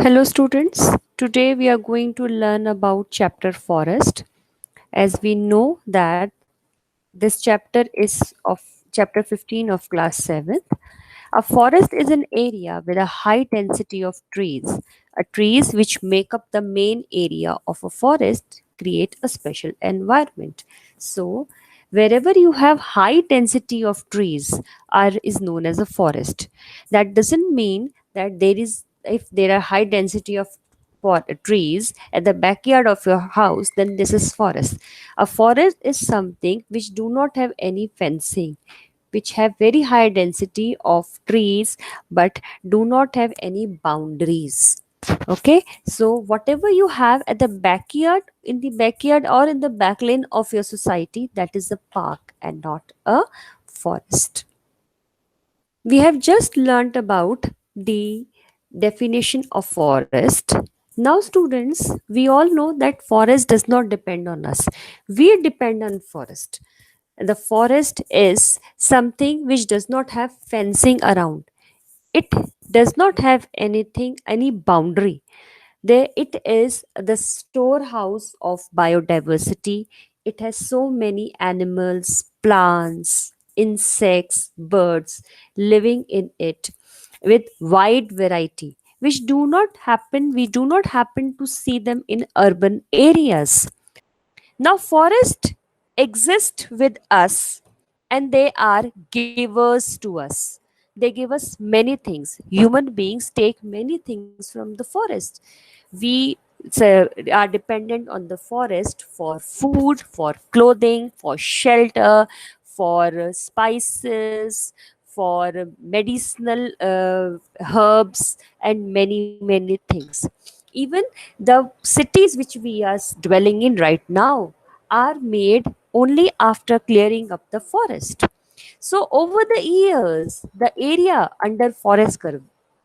Hello students, today we are going to learn about chapter forest. As we know that this chapter is of chapter 15 of class 7th. A forest is an area with a high density of trees. Trees which make up the main area of a forest create a special environment. So, wherever you have high density of trees are is known as a forest. That doesn't mean that there is if there are high density of trees at the backyard of your house, then this is forest. A forest is something which do not have any fencing, which have very high density of trees but do not have any boundaries. Okay, so whatever you have at the backyard, in the backyard or in the back lane of your society, that is a park and not a forest. We have just learnt about the definition of forest. Now, students, we all know that forest does not depend on us. We depend on forest. The forest is something which does not have fencing around. It does not have anything, any boundary. There it is the storehouse of biodiversity. It has so many animals, plants, insects, birds living in it with wide variety, which we do not happen to see them in urban areas. Now, forests exist with us and they are givers to us. They give us many things. Human beings take many things from the forest. We are dependent on the forest for food, for clothing, for shelter, for spices, for medicinal herbs, and many, many things. Even the cities which we are dwelling in right now are made only after clearing up the forest. So, over the years, the area under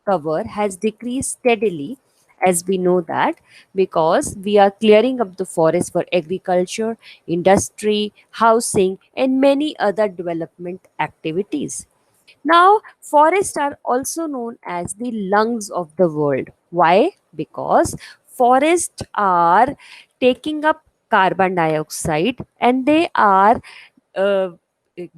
cover has decreased steadily, as we know that, because we are clearing up the forest for agriculture, industry, housing, and many other development activities. Now, forests are also known as the lungs of the world. Why? Because forests are taking up carbon dioxide and they are uh,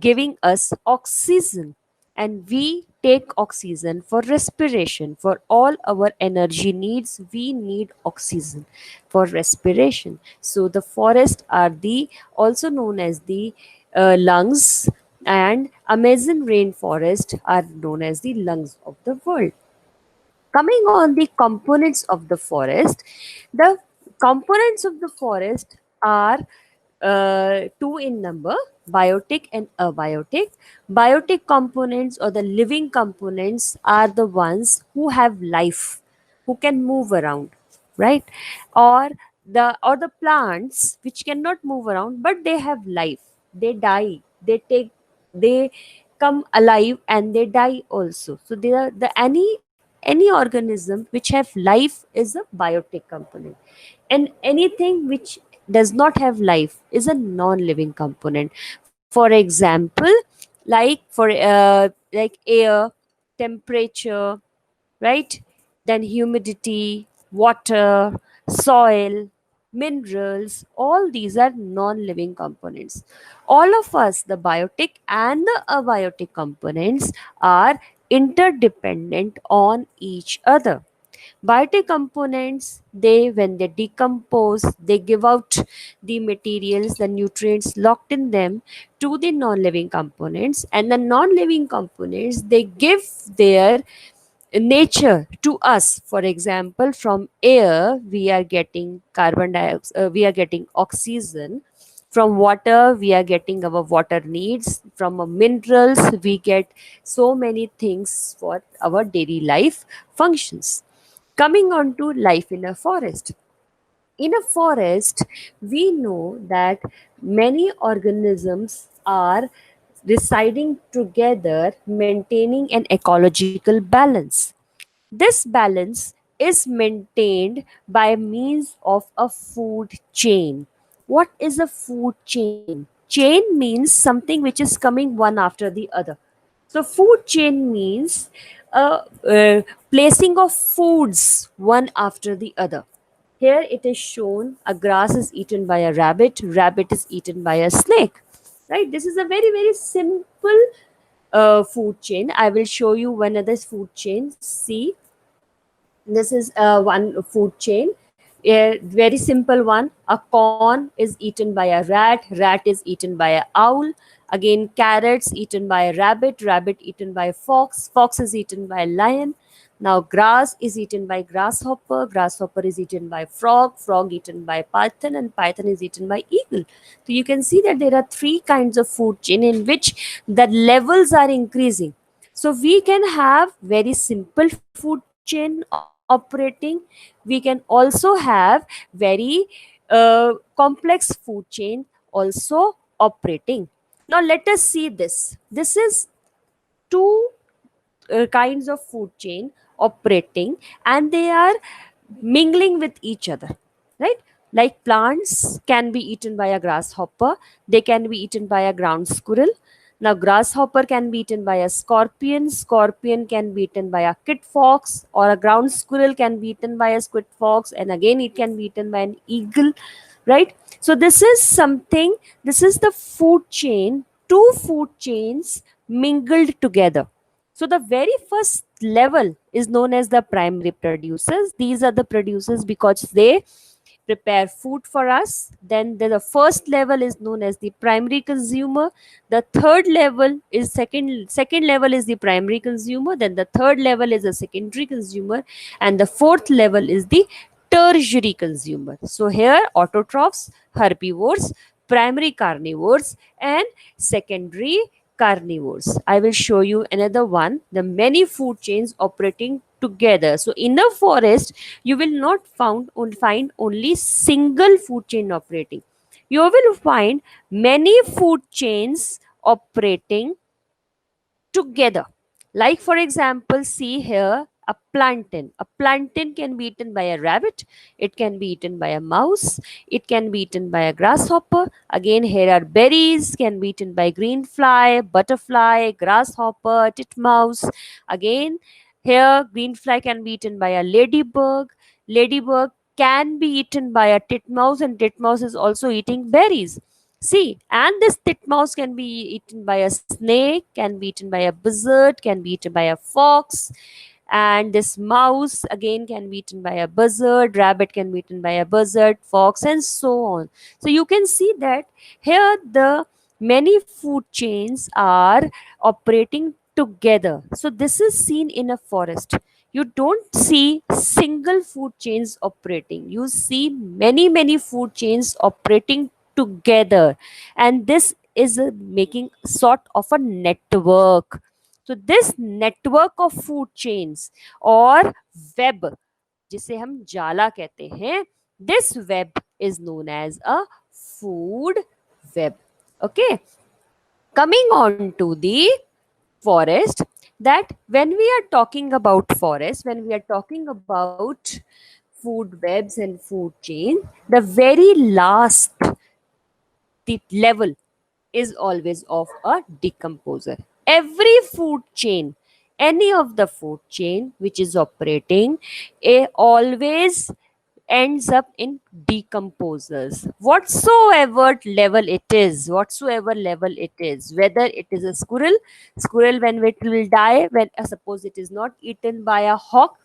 giving us oxygen. And we take oxygen for respiration. For all our energy needs, we need oxygen for respiration. So, the forests are the also known as the lungs, and Amazon rainforest are known as the lungs of the world. Coming on the components of the components of the forest are two in number: biotic and abiotic. Biotic components or the living components are the ones who have life, who can move around, right? Or the plants which cannot move around but they have life. They die, they come alive and they die also. So they are the any organism which have life is a biotic component, and anything which does not have life is a non-living component. For example, like air, temperature, right? Then humidity, water, soil, minerals, all these are non living components. All of us, the biotic and the abiotic components, are interdependent on each other. Biotic components, they when they decompose, they give out the materials, the nutrients locked in them to the non-living components, and the non-living components they give their nature to us. For example, from air we are getting carbon dioxide, we are getting oxygen. From water we are getting our water needs. From minerals we get so many things for our daily life functions. Coming on to life in a forest. In a forest, we know that many organisms are residing together, maintaining an ecological balance. This balance is maintained by means of a food chain. What is a food chain? Chain means something which is coming one after the other. So, food chain means placing of foods one after the other. Here it is shown a grass is eaten by a rabbit, rabbit is eaten by a snake. Right? This is a very, very simple food chain. I will show you one other food chain. See, this is one food chain, a very simple one. A corn is eaten by a rat, rat is eaten by a owl. Again, carrots eaten by a rabbit, rabbit eaten by a fox, fox is eaten by a lion. Now grass is eaten by grasshopper, grasshopper is eaten by frog, frog eaten by python, and python is eaten by eagle. So you can see that there are three kinds of food chain in which the levels are increasing. So we can have very simple food chain operating. We can also have very complex food chain also operating. Now let us see this. This is two kinds of food chain operating, and they are mingling with each other, right? Like plants can be eaten by a grasshopper, they can be eaten by a ground squirrel. Now grasshopper can be eaten by a scorpion, scorpion can be eaten by a kit fox, or a ground squirrel can be eaten by a squid fox, and again it can be eaten by an eagle, right? So this is something, this is the food chain, two food chains mingled together. So the very first level is known as the primary producers. These are the producers because they prepare food for us. Then the first level is known as the primary consumer. The third level is second level is the primary consumer. Then the third level is the secondary consumer, and the fourth level is the tertiary consumer. So here autotrophs, herbivores, primary carnivores, and secondary carnivores. I will show you another one, the many food chains operating together. So in the forest, you will not find only single food chain operating. You will find many food chains operating together. Like for example, see here a plantain. A plantain can be eaten by a rabbit, it can be eaten by a mouse, it can be eaten by a grasshopper. Again, here are berries, can be eaten by green fly, butterfly, grasshopper, titmouse. Again, here green fly can be eaten by a ladybug. Ladybug can be eaten by a titmouse, and titmouse is also eating berries. See, and this titmouse can be eaten by a snake, can be eaten by a buzzard, can be eaten by a fox, and this mouse again can be eaten by a buzzard, rabbit can be eaten by a buzzard, fox, and so on. So you can see that here the many food chains are operating together. So this is seen in a forest. You don't see single food chains operating, you see many food chains operating together, and this is making sort of a network. So this network of food chains or web, जिसे हम जाला कहते हैं, this web is known as a food web. Okay, coming on to the forest, that when we are talking about forest, when we are talking about food webs and food chain, the very last the level is always of a decomposer. Every food chain, any of the food chain which is operating, always ends up in decomposers. Whatsoever level it is, whether it is a squirrel, squirrel when it will die, when suppose it is not eaten by a hawk,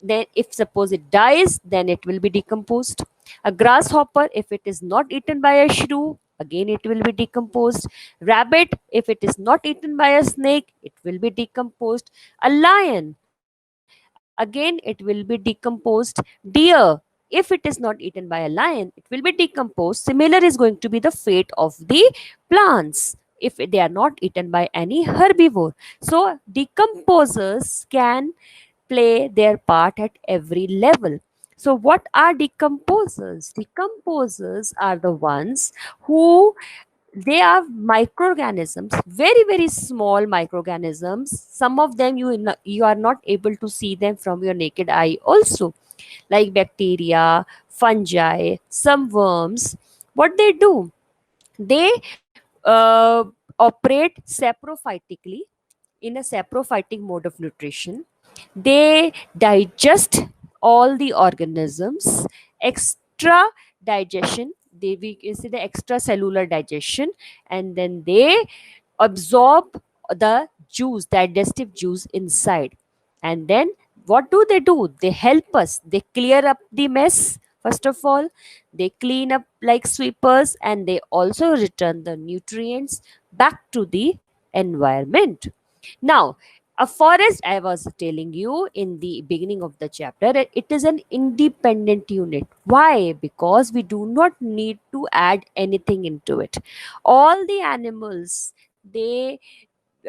then if suppose it dies, then it will be decomposed. A grasshopper, if it is not eaten by a shrew, again it will be decomposed. Rabbit, if it is not eaten by a snake, it will be decomposed. A lion, again it will be decomposed. Deer, if it is not eaten by a lion, it will be decomposed. Similar is going to be the fate of the plants if they are not eaten by any herbivore. So decomposers can play their part at every level. So, what are decomposers? Decomposers are the ones who, they are microorganisms, very small microorganisms. Some of them you are not able to see them from your naked eye also, like bacteria, fungi, some worms. What they do? They operate saprophytically in a saprophytic mode of nutrition. They digest all the organisms, extra digestion, they we can say the extracellular digestion, and then they absorb the juice, digestive juice inside. And then what do? They help us. They clear up the mess. First of all, they clean up like sweepers, and they also return the nutrients back to the environment. Now, a forest, I was telling you in the beginning of the chapter, it is an independent unit. Why? Because we do not need to add anything into it. All the animals, they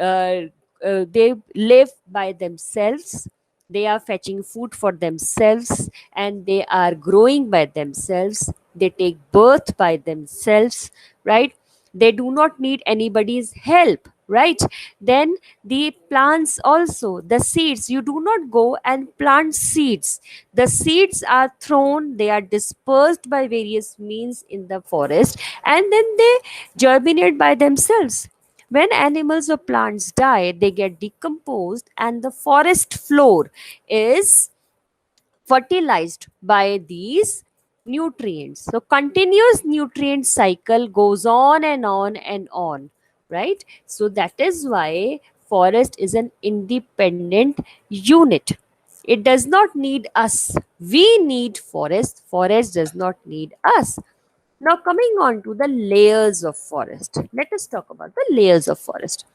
uh, they live by themselves. They are fetching food for themselves, and they are growing by themselves. They take birth by themselves, right? They do not need anybody's help, right? Then the plants also, the seeds, you do not go and plant seeds. The seeds are thrown, they are dispersed by various means in the forest, and then they germinate by themselves. When animals or plants die, they get decomposed, and the forest floor is fertilized by these nutrients. So, continuous nutrient cycle goes on and on and on, right? So, that is why forest is an independent unit. It does not need us. We need forest. Forest does not need us. Now, coming on to the layers of forest, let us talk about the layers of forest.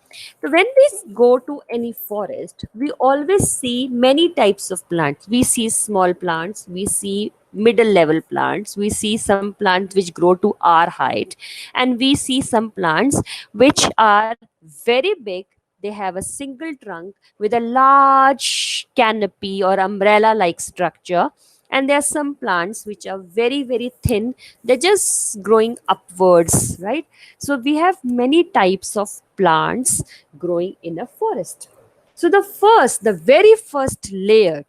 So, when we go to any forest, we always see many types of plants. We see small plants, we see middle level plants, we see some plants which grow to our height, and we see some plants which are very big. They have a single trunk with a large canopy or umbrella like structure, and there are some plants which are very, very thin, they're just growing upwards, right? So we have many types of plants growing in a forest. So the very first layer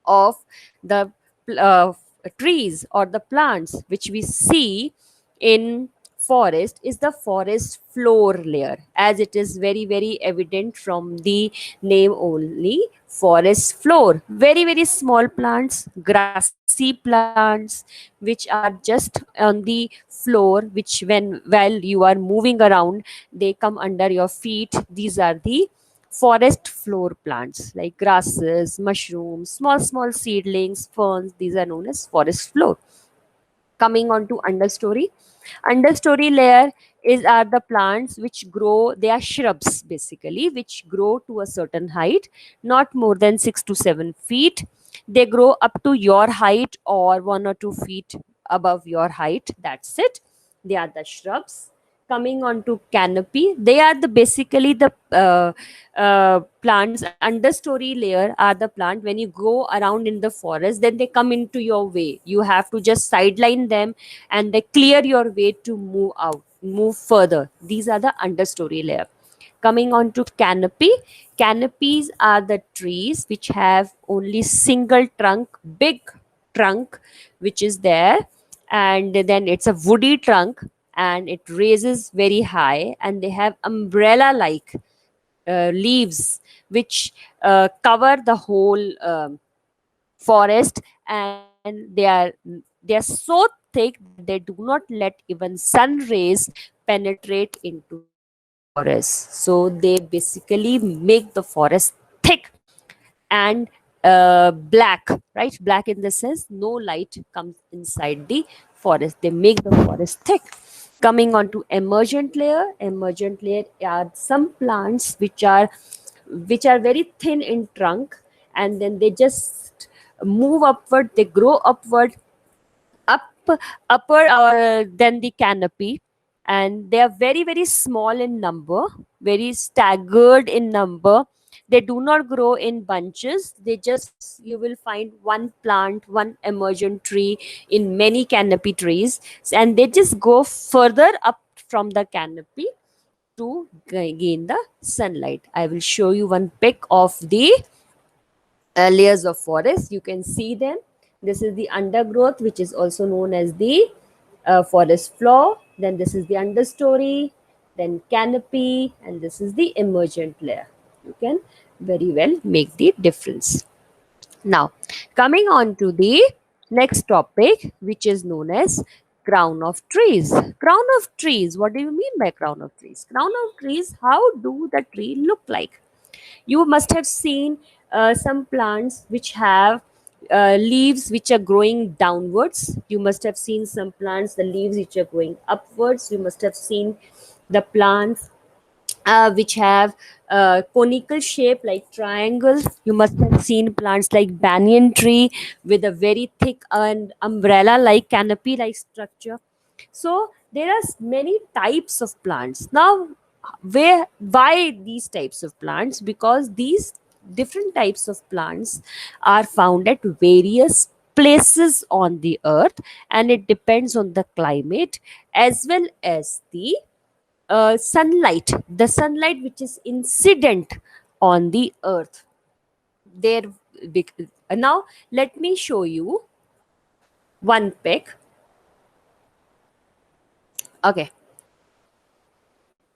of the uh, trees or the plants which we see in forest is the forest floor layer, as it is very, very evident from the name only. Forest floor, very, very small plants, grassy plants which are just on the floor, which when while you are moving around they come under your feet. These are the forest floor plants like grasses, mushrooms, small, small seedlings, ferns. These are known as forest floor. Coming on to understory. Understory layer is are the plants which grow, they are shrubs basically, which grow to a certain height, not more than 6 to 7 feet. They grow up to your height or 1 or 2 feet above your height. That's it. They are the shrubs. Coming on to canopy, they are the basically the plants. Understory layer are the plant when you go around in the forest, then they come into your way. You have to just sideline them, and they clear your way to move out, move further. These are the understory layer. Coming on to canopy, canopies are the trees which have only single trunk, big trunk which is there, and then it's a woody trunk, and it raises very high, and they have umbrella like leaves which cover the whole forest, and they are so thick that they do not let even sun rays penetrate into the forest. So they basically make the forest thick and black, right? Black in the sense no light comes inside the forest. They make the forest thick. Coming on to emergent layer are some plants which are very thin in trunk, and then they just move upward, they grow upward, up upper than the canopy, and they are very, very small in number, very staggered in number. They do not grow in bunches. They just, you will find one plant, one emergent tree in many canopy trees, and they just go further up from the canopy to gain the sunlight. I will show you one pic of the layers of forest. You can see them. This is the undergrowth, which is also known as the forest floor. Then this is the understory, then canopy, and this is the emergent layer. You can very well make the difference. Now, coming on to the next topic, which is known as crown of trees. Crown of trees, what do you mean by crown of trees? Crown of trees, how do the tree look like? You must have seen some plants which have leaves which are growing downwards. You must have seen some plants, the leaves which are growing upwards. You must have seen the plants which have conical shape like triangles. You must have seen plants like banyan tree with a very thick and umbrella like canopy like structure. So there are many types of plants. Now, why these types of plants? Because these different types of plants are found at various places on the earth, and it depends on the climate as well as the sunlight which is incident on the earth there. Now let me show you one pic. Okay,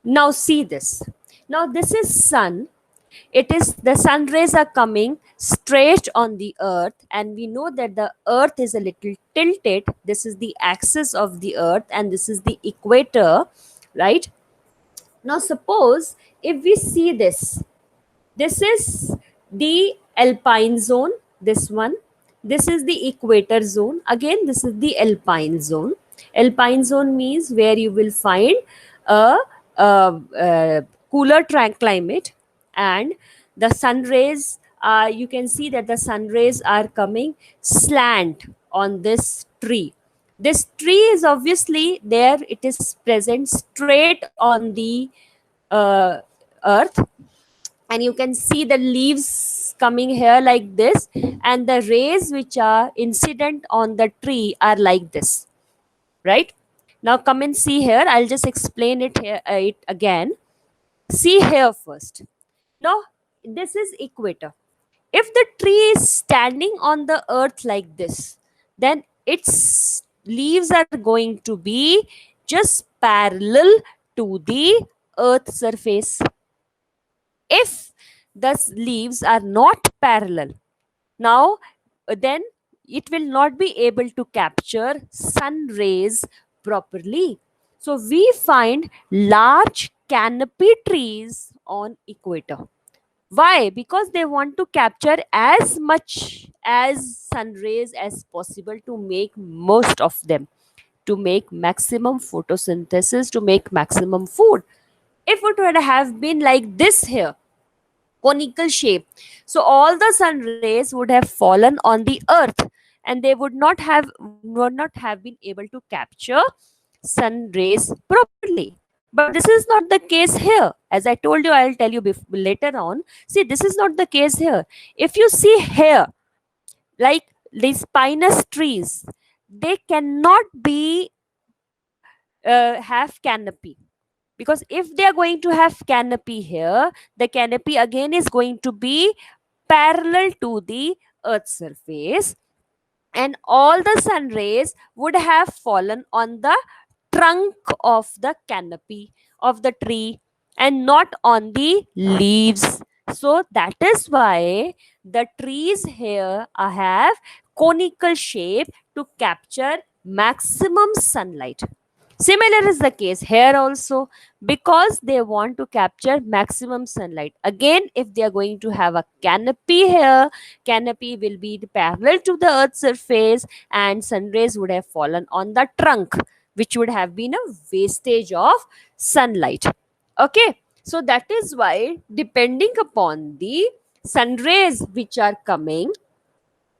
now see this. Now this is sun. It is the sun rays are coming straight on the earth, and we know that the earth is a little tilted. This is the axis of the earth and this is the equator, right? Now suppose if we see this, this is the alpine zone, this one. This is the equator zone. Again, this is the alpine zone. Alpine zone means where you will find a, cooler climate, and the sun rays, you can see that the sun rays are coming slant on this tree. This tree is obviously there, it is present straight on the uh, earth, and you can see the leaves coming here like this, and the rays which are incident on the tree are like this, right? Now come and see here, I'll just explain it here, it again. See here first. Now this is equator. If the tree is standing on the earth like this, then its leaves are going to be just parallel to the earth surface. If the leaves are not parallel, now then it will not be able to capture sun rays properly. So we find large canopy trees on equator. Why? Because they want to capture as much as sun rays as possible to make most of them, to make maximum photosynthesis, to make maximum food. If it would have been like this here, conical shape, so all the sun rays would have fallen on the earth, and they would not have been able to capture sun rays properly. But this is not the case here. As I told you, I'll tell you later on. See, this is not the case here. If you see here, like these pinus trees, they cannot be have canopy, because if they are going to have canopy here, the canopy again is going to be parallel to the earth's surface, and all the sun rays would have fallen on the trunk of the canopy of the tree and not on the leaves. So that is why the trees here have conical shape to capture maximum sunlight. Similar is the case here also, because they want to capture maximum sunlight. Again, if they are going to have a canopy here, canopy will be parallel to the earth's surface, and sun rays would have fallen on the trunk, which would have been a wastage of sunlight. Okay, so that is why, depending upon the sun rays which are coming,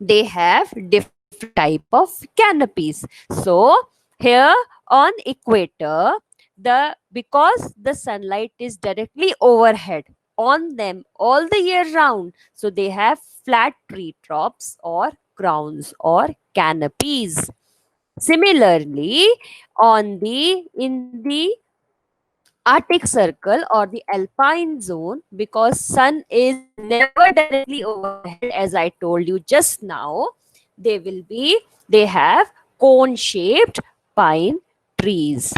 they have different type of canopies. So here on equator, the because the sunlight is directly overhead on them all the year round, so they have flat tree tops or crowns or canopies. Similarly, on the in the Arctic Circle or the Alpine zone, because sun is never directly overhead, as I told you just now, they have cone shaped pine trees.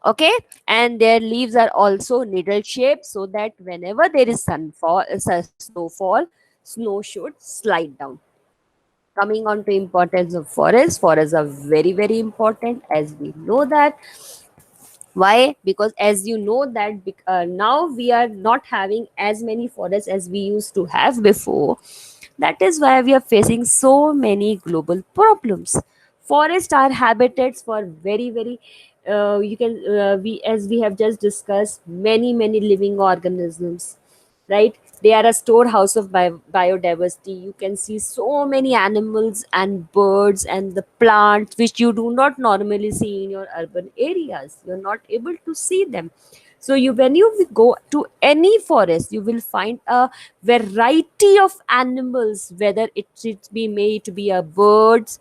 Okay, and their leaves are also needle shaped so that whenever there is snowfall, snow should slide down. Coming on to importance of forests are very very important, as we know that. Why? Because as you know that now we are not having as many forests as we used to have before. That is why we are facing so many global problems. Forests are habitats for very very you can we as we have just discussed, many living organisms, right? They are a storehouse of biodiversity. You can see so many animals and birds and the plants which you do not normally see in your urban areas. You're not able to see them. So you when you go to any forest, you will find a variety of animals, whether it should be made to be a birds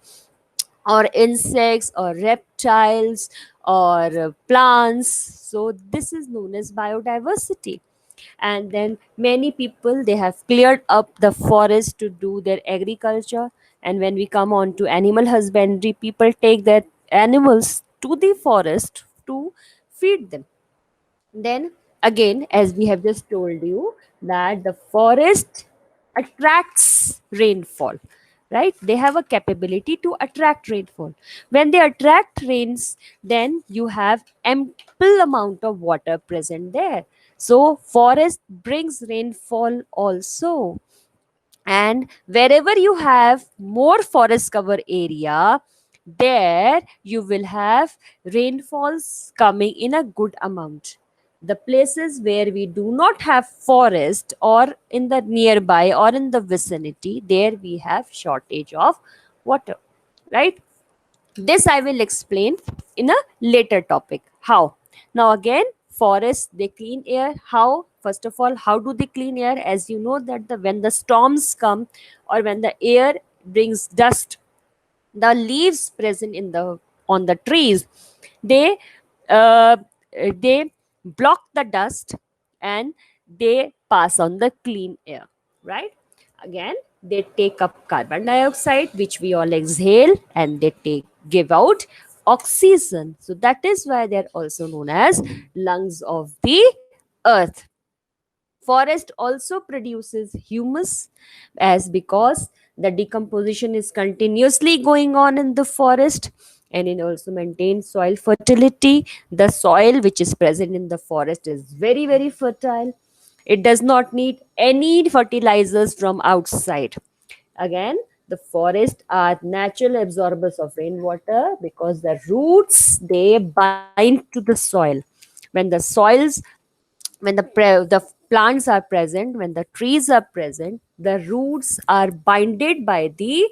or insects or reptiles or plants. So this is known as biodiversity. And then many people, they have cleared up the forest to do their agriculture. And when we come on to animal husbandry, people take their animals to the forest to feed them. Then again, as we have just told you, that the forest attracts rainfall, right? They have a capability to attract rainfall. When they attract rains, then you have ample amount of water present there. So forest brings rainfall also. And wherever you have more forest cover area, there you will have rainfalls coming in a good amount. The places where we do not have forest, or in the nearby or in the vicinity, there we have shortage of water, right? This I will explain in a later topic. How? Now again, forests, they clean air. How? First of all, how do they clean air? As you know that when the storms come, or when the air brings dust, the leaves present in the on the trees, they uh, they block the dust, and they pass on the clean air, right? Again, they take up carbon dioxide which we all exhale, and they take give out oxygen. So that is why they're also known as lungs of the earth. Forest also produces humus, as because the decomposition is continuously going on in the forest, and it also maintains soil fertility. The soil which is present in the forest is very very fertile. It does not need any fertilizers from outside. Again, the forests are natural absorbers of rainwater, because the roots, they bind to the soil. When the soils, when the plants are present, when the trees are present, the roots are binded by the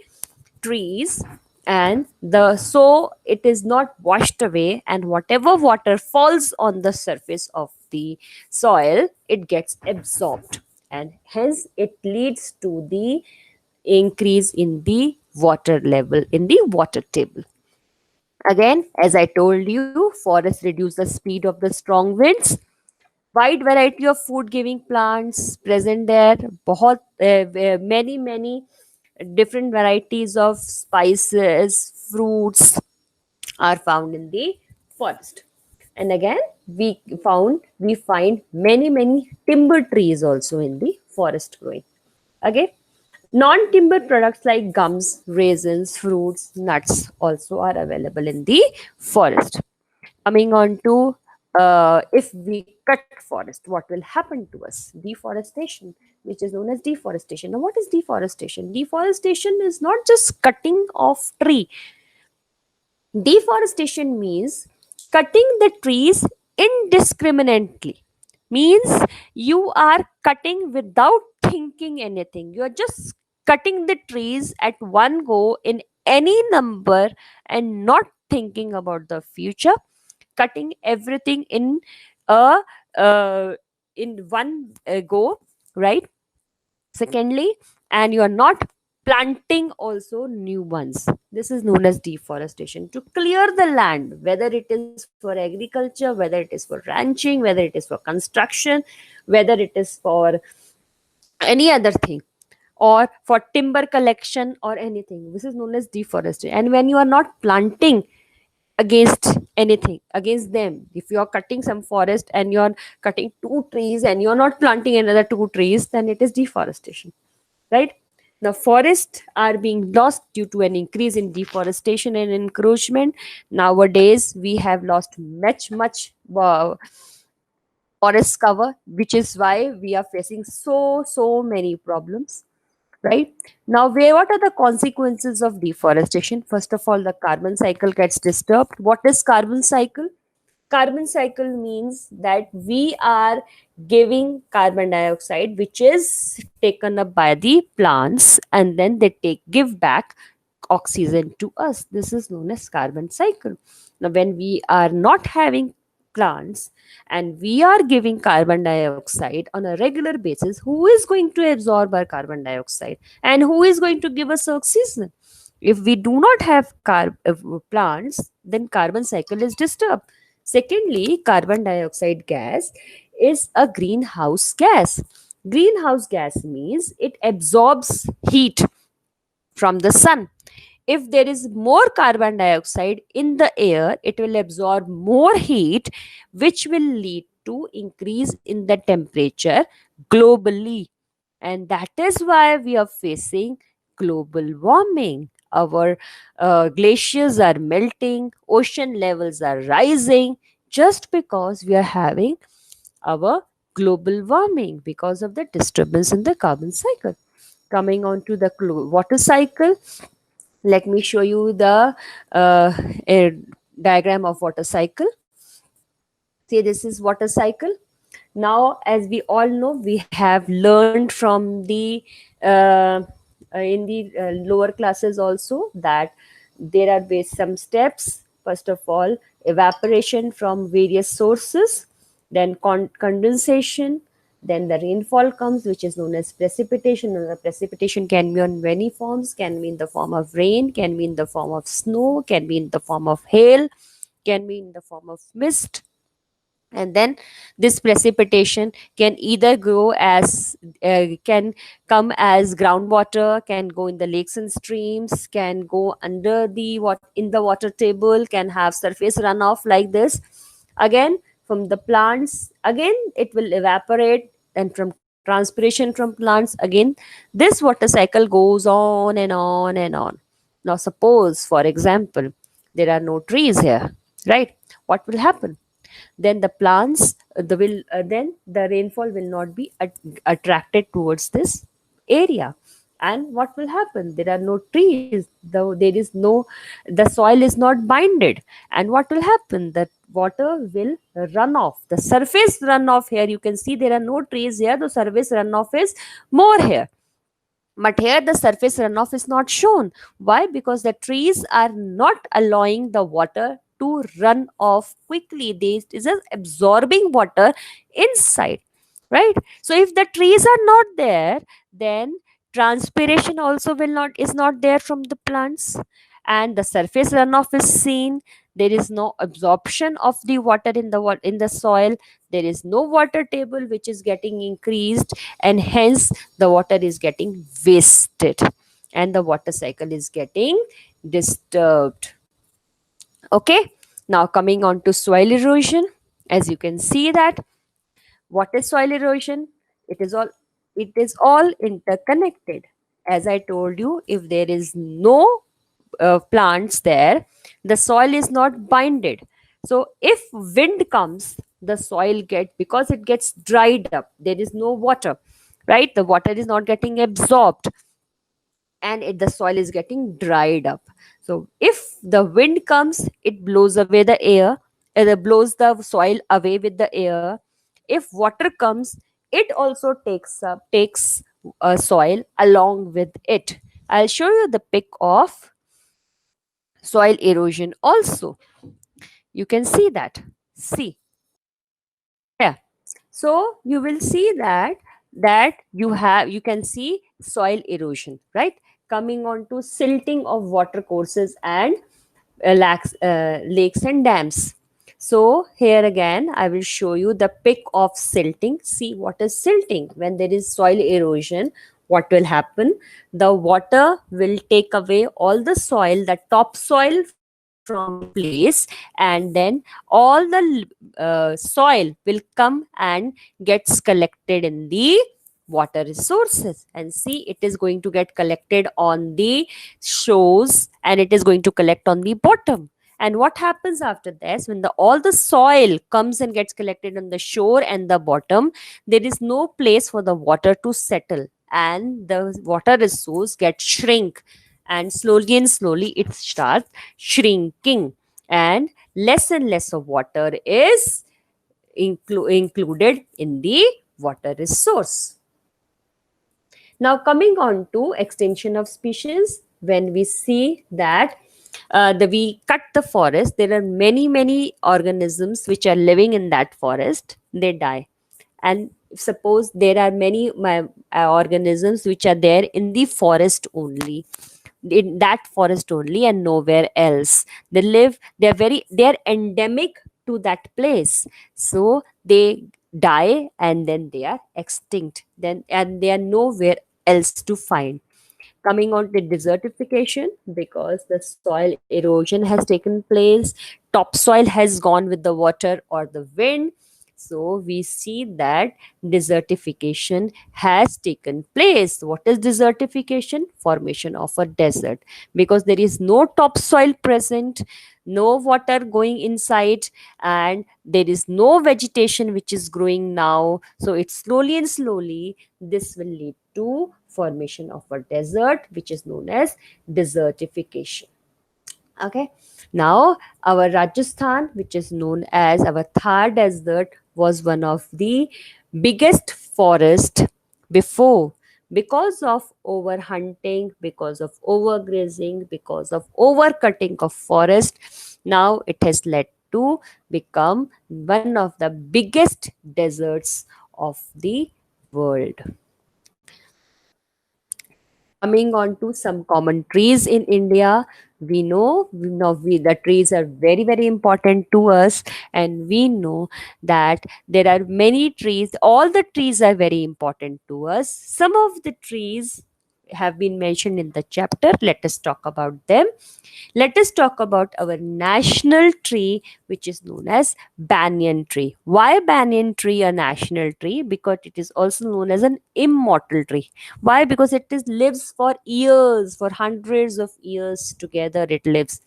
trees, and the so it is not washed away, and whatever water falls on the surface of the soil, it gets absorbed, and hence it leads to the increase in the water level in the water table. Again, as I told you, forests reduce the speed of the strong winds. Wide variety of food giving plants present there. Many different varieties of spices, fruits are found in the forest. And again, we find many timber trees also in the forest growing. Okay, non-timber products like gums, raisins, fruits, nuts also are available in the forest. Coming on to, if we cut forest, what will happen to us? Deforestation, which is known as deforestation. Now, what is deforestation? Deforestation is not just cutting off tree. Deforestation means cutting the trees indiscriminately. Means you are cutting without thinking anything. You are just cutting the trees at one go in any number, and not thinking about the future. Cutting everything a uh, in one go, right? Secondly, and you are not planting also new ones. This is known as deforestation. To clear the land, whether it is for agriculture, whether it is for ranching, whether it is for construction, whether it is for any other thing, or for timber collection or anything, this is known as deforestation. And when you are not planting, against anything, against them. If you are cutting some forest and you're cutting two trees and you're not planting another two trees, then it is deforestation, right? Now forests are being lost due to an increase in deforestation and encroachment. Nowadays we have lost much forest cover, which is why we are facing so many problems, right? Now what are the consequences of deforestation? First of all, the carbon cycle gets disturbed. What is carbon cycle? Carbon cycle means that we are giving carbon dioxide, which is taken up by the plants, and then they take give back oxygen to us. This is known as carbon cycle. Now when we are not having plants and we are giving carbon dioxide on a regular basis, who is going to absorb our carbon dioxide and who is going to give us oxygen? If we do not have plants, then carbon cycle is disturbed. Secondly, carbon dioxide gas is a greenhouse gas. Greenhouse gas means it absorbs heat from the sun. If there is more carbon dioxide in the air, it will absorb more heat, which will lead to increase in the temperature globally. And that is why we are facing global warming. Our glaciers are melting, ocean levels are rising, just because we are having our global warming because of the disturbance in the carbon cycle. Coming on to the water cycle, let me show you the a diagram of water cycle. See, this is water cycle. Now, as we all know, we have learned from the in the lower classes also that there are some steps. First of all, evaporation from various sources, then condensation, then the rainfall comes, which is known as precipitation. And the precipitation can be on many forms, can be in the form of rain, can be in the form of snow, can be in the form of hail, can be in the form of mist. And then this precipitation can either grow as can come as groundwater, can go in the lakes and streams, can go under the what in the water table, can have surface runoff like this. Again, from the plants, again it will evaporate, and from transpiration from plants, again this water cycle goes on and on and on. Now suppose, for example, there are no trees here, right? What will happen? Then the plants the will then the rainfall will not be attracted towards this area. And what will happen? There are no trees, though there is no, the soil is not binded. And what will happen? The water will run off, the surface runoff. Here you can see there are no trees here, the surface runoff is more here. But here the surface runoff is not shown. Why? Because the trees are not allowing the water to run off quickly. They is just absorbing water inside, right? So if the trees are not there, then transpiration also will not is not there from the plants, and the surface runoff is seen. There is no absorption of the water in the in the soil. There is no water table which is getting increased, and hence the water is getting wasted and the water cycle is getting disturbed. Okay, now coming on to soil erosion. As you can see that, what is soil erosion? It is all interconnected. As I told you, if there is no plants there, the soil is not binded. So if wind comes, the soil because it gets dried up, there is no water, right? The water is not getting absorbed, and the soil is getting dried up. So if the wind comes, it blows away the air, it blows the soil away with the air. If water comes, it also takes soil along with it. I'll show you the pic of soil erosion also. You can see that. See, yeah. So you will see that you can see soil erosion, right? Coming on to silting of water courses and lakes and dams. So here again, I will show you the pic of silting. See what is silting. When there is soil erosion, what will happen? The water will take away all the soil, the topsoil from the place, and then all the soil will come and gets collected in the water resources. And see, it is going to get collected on the shores, and it is going to collect on the bottom. And what happens after this, when the all the soil comes and gets collected on the shore and the bottom, there is no place for the water to settle, and the water resource gets shrink, and slowly it starts shrinking, and less of water is included in the water resource. Now, coming on to extinction of species, when we see that we cut the forest, there are many organisms which are living in that forest, they die. And suppose there are many organisms which are there in the forest only, in that forest only and nowhere else. They live, they are endemic to that place, so they die and then they are extinct, then and they are nowhere else to find. Coming on to desertification, because the soil erosion has taken place, topsoil has gone with the water or the wind, so we see that desertification has taken place. What is desertification? Formation of a desert, because there is no topsoil present, no water going inside, and there is no vegetation which is growing now, so it's slowly this will lead to formation of a desert, which is known as desertification. Okay. Now, our Rajasthan, which is known as our Thar Desert, was one of the biggest forest before. Because of overhunting, because of overgrazing, because of overcutting of forest, now it has led to become one of the biggest deserts of the world. Coming on to some common trees in India, we know the trees are very important to us, and we know that there are many trees. All the trees are very important to us. Some of the trees have been mentioned in the chapter. Let us talk about them. Let us talk about our national tree, which is known as banyan tree. Why banyan tree a national tree? Because it is also known as an immortal tree. Why? Because it is lives for years, for hundreds of years together. It lives.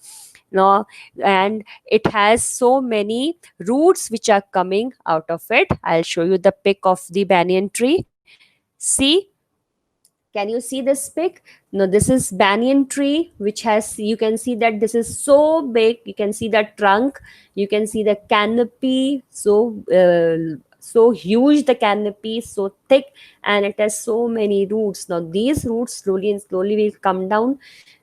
No, and it has so many roots which are coming out of it. I'll show you the pic of the banyan tree. See, can you see this pic? No, this is banyan tree, which has, you can see that this is so big. You can see the trunk, you can see the canopy, so huge, the canopy so thick, and it has so many roots. Now these roots slowly and slowly will come down,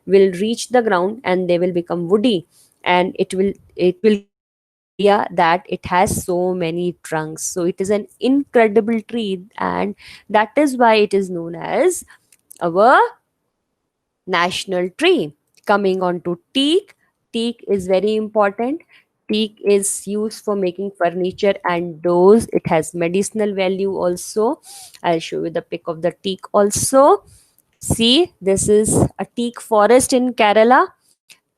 will reach the ground, and they will become woody, and it will give you an idea that it has so many trunks. So it is an incredible tree, and that is why it is known as our national tree. Coming on to teak, teak is very important. Teak is used for making furniture and doors. It has medicinal value also. I'll show you the pic of the teak also. See, this is a teak forest in Kerala.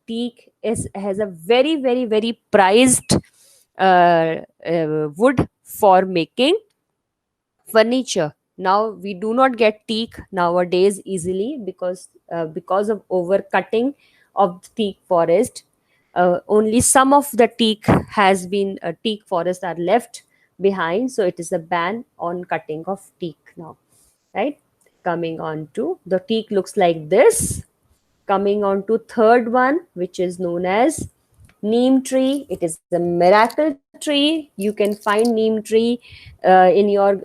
Teak is has a very prized wood for making furniture. Now we do not get teak nowadays easily, because of overcutting of the teak forest. Only some of the teak has been teak forests are left behind, so it is a ban on cutting of teak now, right? Coming on to the teak looks like this. Coming on to third one, which is known as neem tree. It is a miracle tree. You can find neem tree in your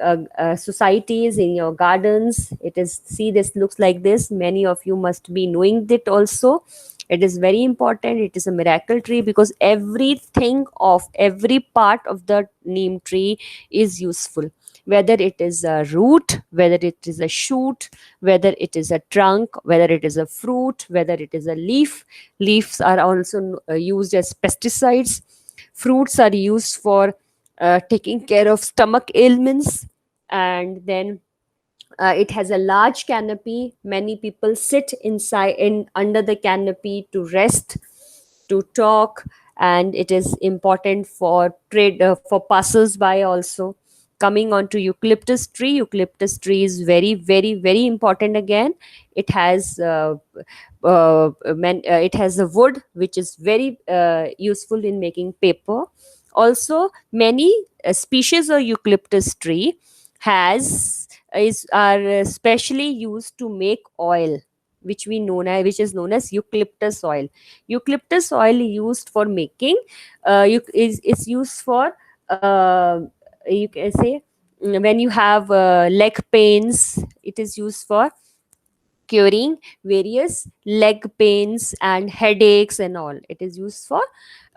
societies, in your gardens. It is, see, this looks like this. Many of you must be knowing it also. It is very important. It is a miracle tree because everything of every part of the neem tree is useful, whether it is a root, whether it is a shoot, whether it is a trunk, whether it is a fruit, whether it is a leaf. Leaves are also used as pesticides. Fruits are used for taking care of stomach ailments. And then it has a large canopy. Many people sit inside in under the canopy to rest, to talk, and it is important for trade, for passers by also. Coming on to eucalyptus tree is very, very, very important again. It has it has a wood which is very useful in making paper. Also, many species of eucalyptus tree has is are specially used to make oil, which is known as eucalyptus oil. Eucalyptus oil used for making is used for you can say, when you have leg pains, it is used for curing various leg pains and headaches and all. It is used for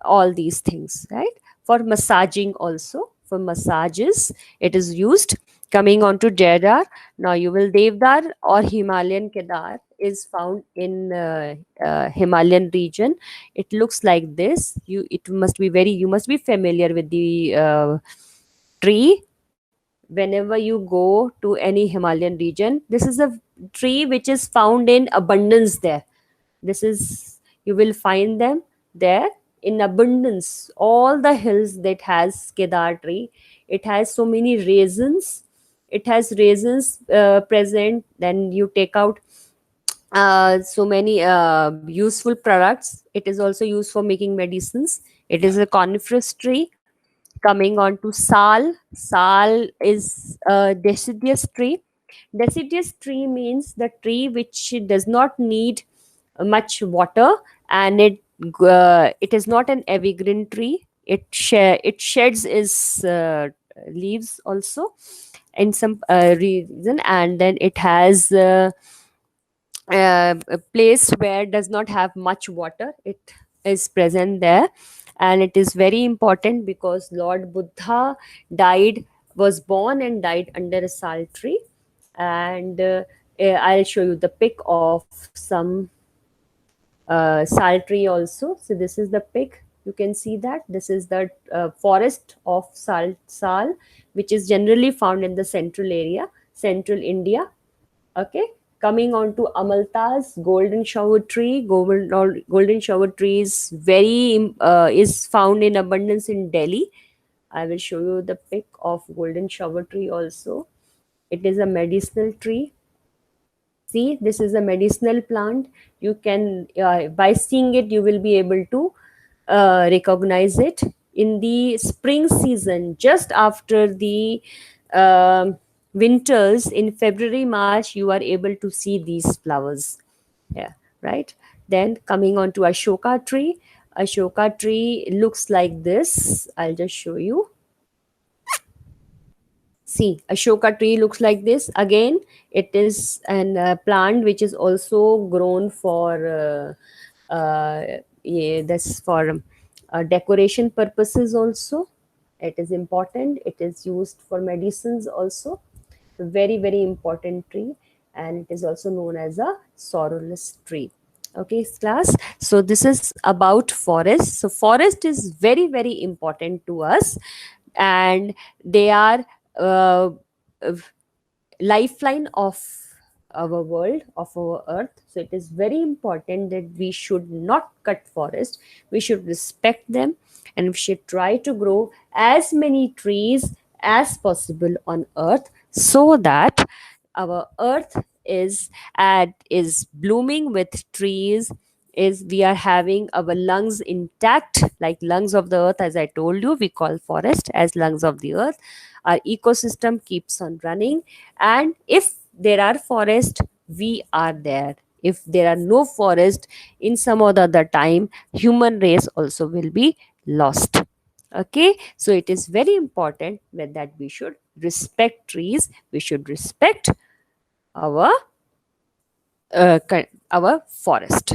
all these things, right? For massaging also, for massages it is used. Coming on to Deodar, now you will Devdar or Himalayan Kedar is found in Himalayan region. It looks like this. You must be familiar with the tree. Whenever you go to any Himalayan region, this is a tree which is found in abundance there. This is, you will find them there in abundance. All the hills that has Kedar tree, it has so many raisins. It has raisins present. Then you take out so many useful products. It is also used for making medicines. It is a coniferous tree. Coming on to Sal. Sal is a deciduous tree. Deciduous tree means the tree which does not need much water, and it is not an evergreen tree. It sheds its leaves also in some reason, and then it has a place where does not have much water. It is present there, and it is very important because Lord Buddha died was born and died under a sal tree. And I'll show you the pic of some sal tree also. So this is the pic. You can see that this is the forest of sal, which is generally found in the central area, central India. Okay. Coming on to Amalta's golden shower tree. Golden shower tree is very is found in abundance in Delhi. I will show you the pic of golden shower tree also. It is a medicinal tree. See, this is a medicinal plant. You can by seeing it, you will be able to recognize it. In the spring season, just after the winters, in February March, you are able to see these flowers. Yeah, right. Then coming on to Ashoka tree. Ashoka tree looks like this. I'll just show you. See, Ashoka tree looks like this. Again, it is an plant which is also grown for yeah, that's for decoration purposes also. It is important. It is used for medicines also. Very, very important tree, and it is also known as a sorrowless tree. Okay, class. So this is about forest. So forest is very, very important to us, and they are uh, lifeline of our world, of our earth. So it is very important that we should not cut forest. We should respect them, and we should try to grow as many trees as possible on earth, so that our earth is blooming with trees, is we are having our lungs intact, like lungs of the earth. As I told you, we call forest as lungs of the earth. Our ecosystem keeps on running, and if there are forest, we are there. If there are no forest, in some or the other time, human race also will be lost. Okay, so it is very important that we should respect trees. We should respect our our forest.